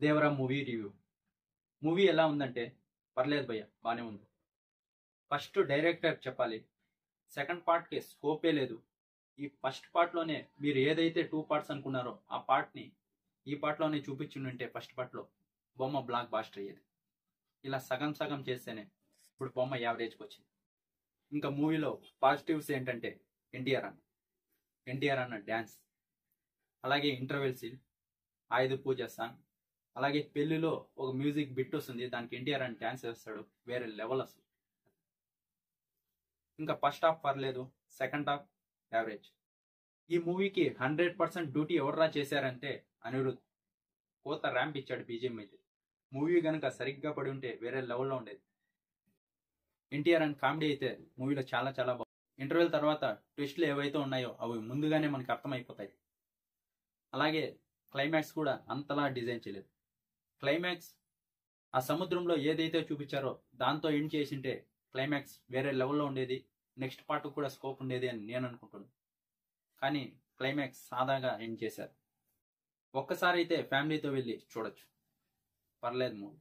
Devara movie review. Movie ఎలా ఉందంటే పర్లేదు భయ్య, బానే ఉంది. ఫస్ట్ డైరెక్టర్ చెప్పాలి. సెకండ్ పార్ట్కి స్కోపే లేదు. ఈ ఫస్ట్ పార్ట్లోనే మీరు ఏదైతే 2 పార్ట్స్ అనుకున్నారో ఆ పార్ట్ని ఈ పార్ట్లోనే చూపించుంటే ఫస్ట్ పార్ట్లో బొమ్మ బ్లాక్ బాస్టర్ అయ్యేది. ఇలా సగం సగం చేస్తేనే ఇప్పుడు బొమ్మ యావరేజ్కి వచ్చింది. ఇంకా మూవీలో పాజిటివ్స్ ఏంటంటే ఎన్టీఆర్ అన్న డ్యాన్స్, అలాగే ఇంటర్వెల్ సీన్, ఆయుధ పూజ సాంగ్, అలాగే పెళ్లిలో ఒక మ్యూజిక్ బిట్ వస్తుంది, దానికి ఎన్టీఆర్ అని డ్యాన్స్ వేస్తాడు, వేరే లెవెల్ అసలు. ఇంకా ఫస్ట్ హాఫ్ పర్లేదు, సెకండ్ హాఫ్ యావరేజ్. ఈ మూవీకి 100% డ్యూటీ ఎవర్రా చేశారంటే అనిరుద్. కోత ర్యాంప్ ఇచ్చాడు బీజిఎం అయితే. మూవీ కనుక సరిగ్గా పడి ఉంటే వేరే లెవెల్లో ఉండేది. ఎన్టీఆర్ అని కామెడీ అయితే మూవీలో చాలా చాలా బాగుంది. ఇంటర్వెల్ తర్వాత ట్విస్ట్లు ఏవైతే ఉన్నాయో అవి ముందుగానే మనకి అర్థమైపోతాయి. అలాగే క్లైమాక్స్ కూడా అంతలా డిజైన్ చేయలేదు. క్లైమాక్స్ ఆ సముద్రంలో ఏదైతే చూపించారో దాంతో ఎండ్ చేసింటే క్లైమాక్స్ వేరే లెవెల్లో ఉండేది, నెక్స్ట్ పార్ట్ కూడా స్కోప్ ఉండేది అని నేను అనుకుంటున్నాను. కానీ క్లైమాక్స్ సాదాగా ఎండ్ చేశారు. ఒక్కసారి అయితే ఫ్యామిలీతో వెళ్ళి చూడొచ్చు, పర్లేదు మూవీ.